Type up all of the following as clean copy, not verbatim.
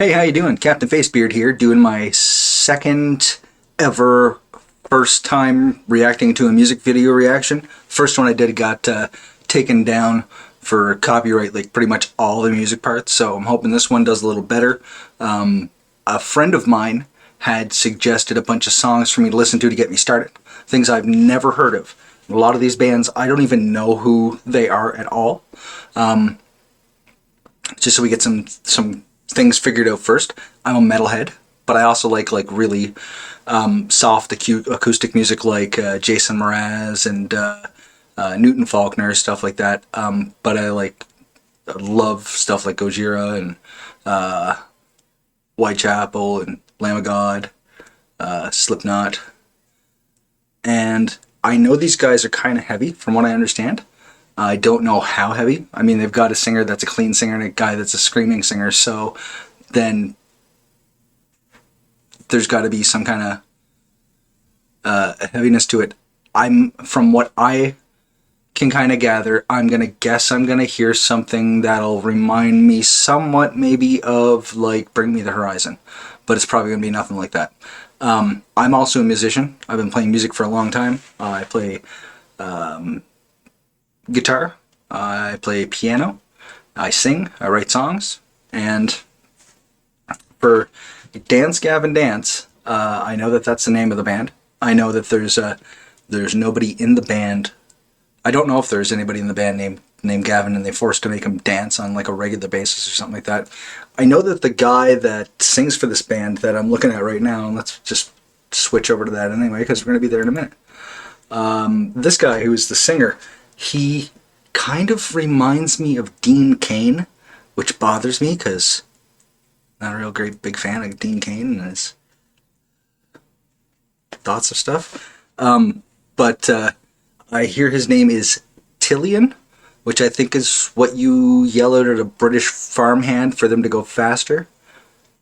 Hey, how you doing? Captain FaceBeard here, doing my second ever first time reacting to a music video reaction. First one I did got taken down for copyright, like pretty much all the music parts, so I'm hoping this one does a little better. A friend of mine had suggested a bunch of songs for me to listen to get me started, things I've never heard of. A lot of these bands, I don't even know who they are at all. Just so we get some things figured out first. I'm a metalhead, but I also like really soft acoustic music like Jason Mraz and Newton Faulkner, stuff like that. But I love stuff like Gojira and Whitechapel and Lamb of God, Slipknot. And I know these guys are kind of heavy from what I understand. I don't know how heavy. I mean, they've got a singer that's a clean singer and a guy that's a screaming singer, so then there's got to be some kind of heaviness to it. From what I can kind of gather, I'm going to guess I'm going to hear something that'll remind me somewhat maybe of like Bring Me the Horizon, but it's probably going to be nothing like that. I'm also a musician. I've been playing music for a long time. I play guitar, I play piano, I sing, I write songs, and for Dance Gavin Dance, I know that that's the name of the band. I know that there's nobody in the band. I don't know if there's anybody in the band named Gavin and they forced to make him dance on like a regular basis or something like that. I know that the guy that sings for this band that I'm looking at right now, and let's just switch over to that anyway because we're going to be there in a minute. This guy who is the singer, he kind of reminds me of Dean Cain, which bothers me because I'm not a real great big fan of Dean Cain and his thoughts of stuff. But I hear his name is Tillian, which I think is what you yell out at a British farmhand for them to go faster.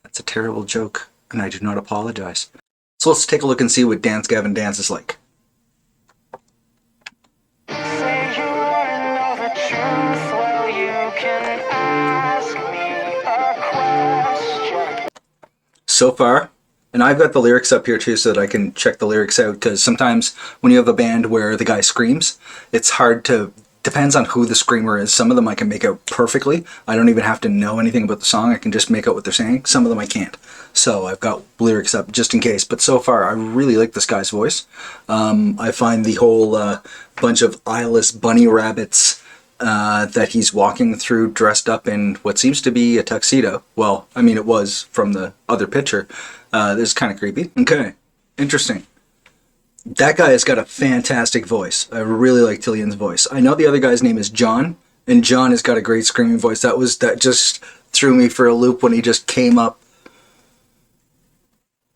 That's a terrible joke, and I do not apologize. So let's take a look and see what Dance Gavin Dance is like. So far, and I've got the lyrics up here too so that I can check the lyrics out, because sometimes when you have a band where the guy screams, it's hard to, depends on who the screamer is. Some of them I can make out perfectly. I don't even have to know anything about the song. I can just make out what they're saying. Some of them I can't. So I've got lyrics up just in case. But so far, I really like this guy's voice. I find the whole bunch of eyeless bunny rabbits that he's walking through dressed up in what seems to be a tuxedo. Well, I mean, it was from the other picture. This is kind of creepy. Okay, interesting. That guy has got a fantastic voice. I really like Tillian's voice. I know the other guy's name is John, and John has got a great screaming voice. That just threw me for a loop when he just came up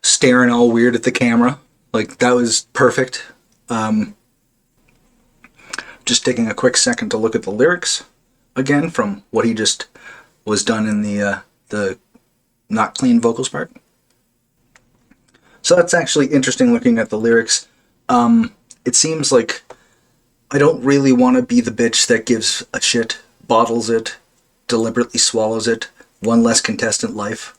staring all weird at the camera. Like, that was perfect. Just taking a quick second to look at the lyrics again from what he just was done in the not clean vocals part. So that's actually interesting looking at the lyrics. It seems like I don't really want to be the bitch that gives a shit, bottles it, deliberately swallows it, one less contestant life.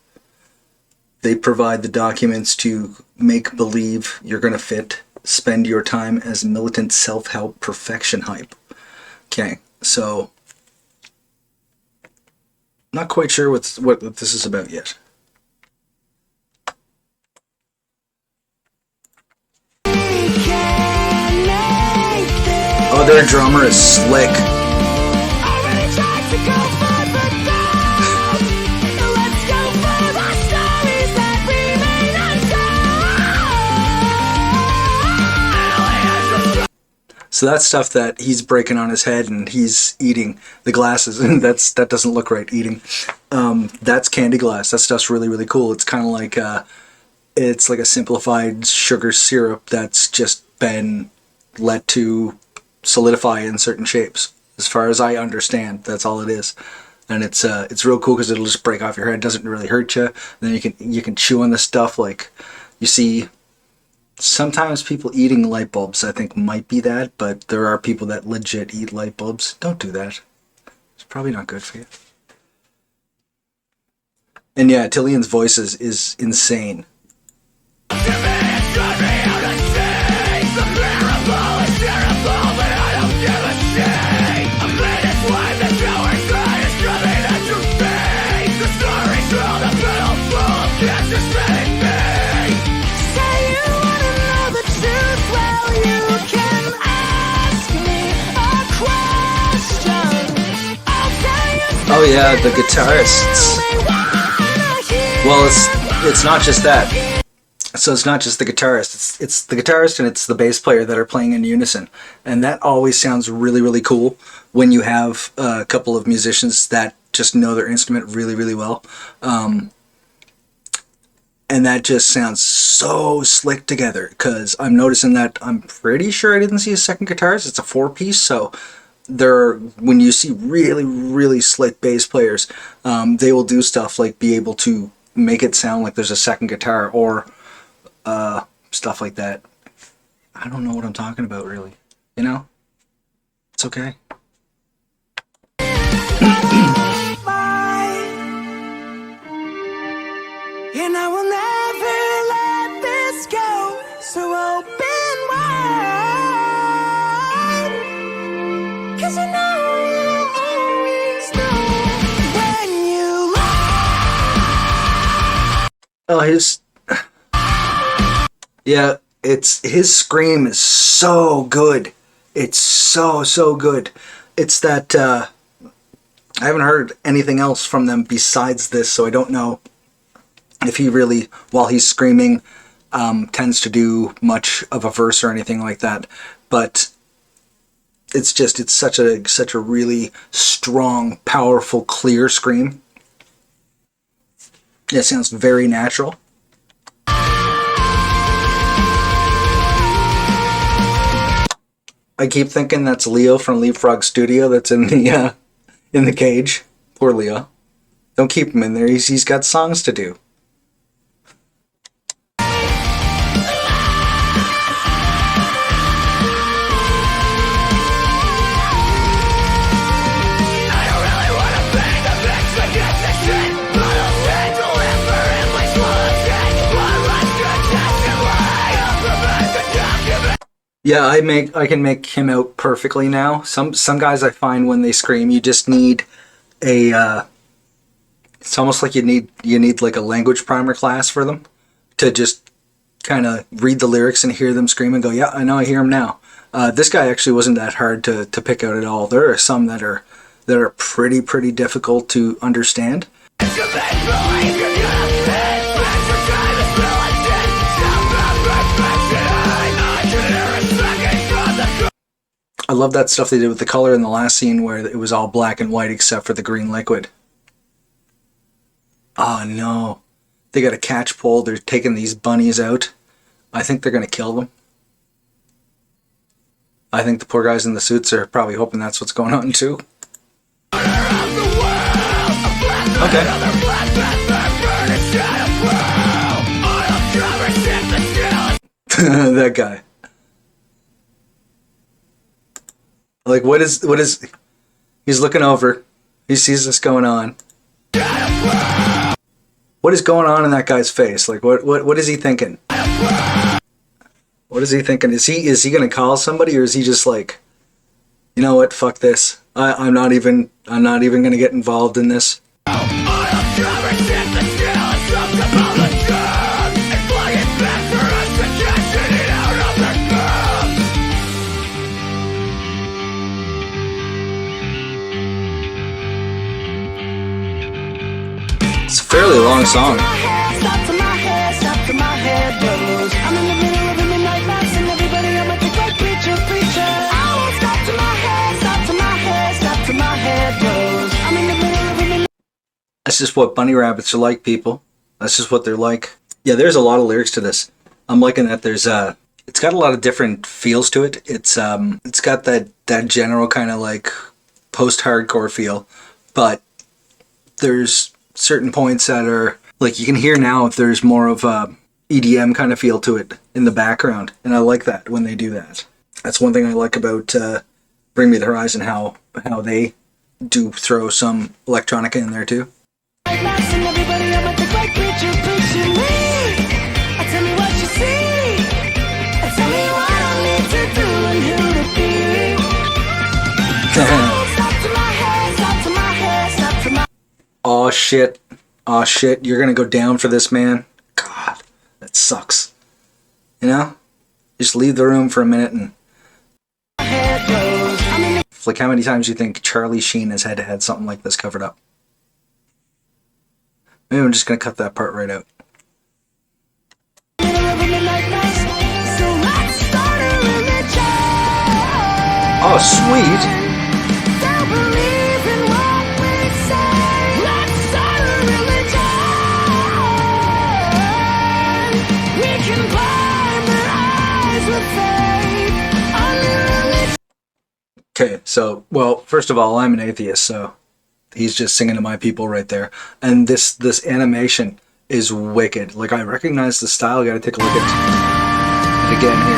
They provide the documents to make believe you're going to fit. Spend your time as militant self-help perfection hype. Okay, so not quite sure what this is about yet. Oh, their drummer is slick. So that's stuff that he's breaking on his head and he's eating the glasses, and that doesn't look right, eating. That's candy glass. That stuff's really, really cool. It's kind of like it's like a simplified sugar syrup that's just been let to solidify in certain shapes. As far as I understand, that's all it is. And it's real cool because it'll just break off your head. It doesn't really hurt you. And then you can chew on the stuff. Like, you see sometimes people eating light bulbs, I think, might be that, but there are people that legit eat light bulbs. Don't do that. It's probably not good for you. And yeah, Tillian's voice is insane. Oh yeah, the guitarists. Well, it's not just that. So it's not just the guitarist. It's the guitarist and it's the bass player that are playing in unison, and that always sounds really, really cool when you have a couple of musicians that just know their instrument really, really well. And that just sounds so slick together, because I'm noticing that I'm pretty sure I didn't see a second guitarist. It's a 4-piece, so when you see really, really slick bass players, they will do stuff like be able to make it sound like there's a second guitar, or stuff like that. I don't know what I'm talking about, really. You know? It's okay. And I will never let this go, so open wide, 'cause I know you'll always know when you lie. Oh, yeah, his scream is so good. It's so good. It's that, I haven't heard anything else from them besides this, so I don't know if he really, while he's screaming, tends to do much of a verse or anything like that. But it's such a really strong, powerful, clear scream. It sounds very natural. I keep thinking that's Leo from Leapfrog Studio that's in the cage. Poor Leo. Don't keep him in there. He's got songs to do. Yeah, I can make him out perfectly now. Some guys I find when they scream, you just need a it's almost like you need like a language primer class for them to just kind of read the lyrics and hear them scream and go, yeah, I know, I hear them now. This guy actually wasn't that hard to pick out at all. There are some that are pretty difficult to understand. I love that stuff they did with the color in the last scene where it was all black and white except for the green liquid. Oh no. They got a catch pole. They're taking these bunnies out. I think they're going to kill them. I think the poor guys in the suits are probably hoping that's what's going on too. Okay. That guy. Like, what is, he's looking over. He sees this going on. What is going on in that guy's face? Like, what is he thinking? What is he thinking? Is he going to call somebody, or is he just like, you know what, fuck this. I'm not even going to get involved in this. It's a fairly long song. That's just what bunny rabbits are like, people. That's just what they're like. Yeah, there's a lot of lyrics to this. I'm liking that there's it's got a lot of different feels to it. It's got that general kind of like post-hardcore feel, but there's certain points that are like, you can hear now if there's more of a EDM kind of feel to it in the background, and I like that when they do that. That's one thing I like about Bring Me the Horizon, how they do throw some electronica in there too. shit. Oh shit, you're gonna go down for this, man. God, that sucks. You know? Just leave the room for a minute and... Like, how many times do you think Charlie Sheen has had to had something like this covered up? Maybe I'm just gonna cut that part right out. Oh, sweet! Okay, so, well, first of all, I'm an atheist, so he's just singing to my people right there. And this animation is wicked. Like, I recognize the style. I gotta take a look at it again here.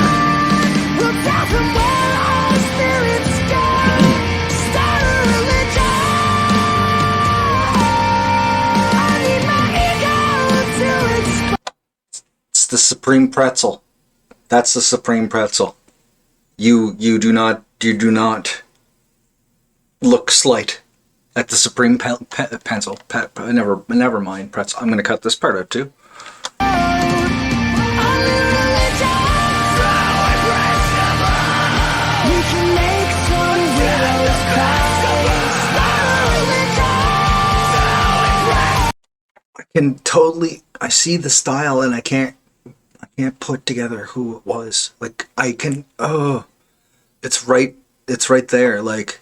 It's the Supreme Pretzel. That's the Supreme Pretzel. You do not look slight at the Supreme Pencil. Never mind pretzel. I'm gonna cut this part out too. I see the style and I can't put together who it was. Like it's right there, like.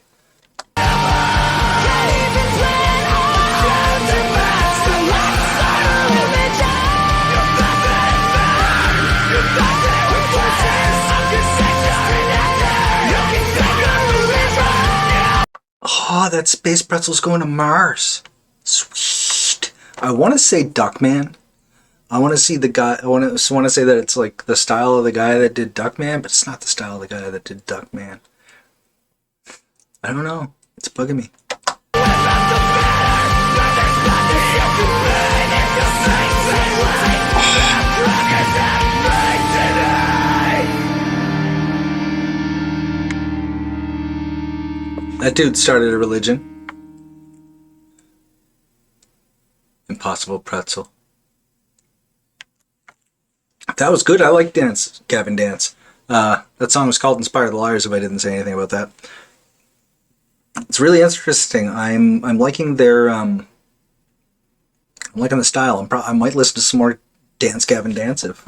Oh, that space pretzel's going to Mars. Sweet. I want to say Duckman. I want to see the guy. I want to say that it's like the style of the guy that did Duckman, but it's not the style of the guy that did Duckman. I don't know. It's bugging me. That dude started a religion. Impossible Pretzel. That was good. I like Dance, Gavin Dance. That song was called Inspire the Liars, if I didn't say anything about that. It's really interesting. I'm liking their I'm liking the style. I might listen to some more Dance Gavin Dance if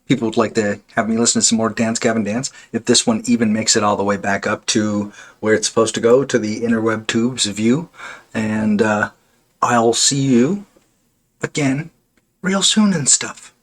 people would like to have me listen to some more Dance Gavin Dance. If this one even makes it all the way back up to where it's supposed to go, to the interweb tubes view. And I'll see you again real soon and stuff.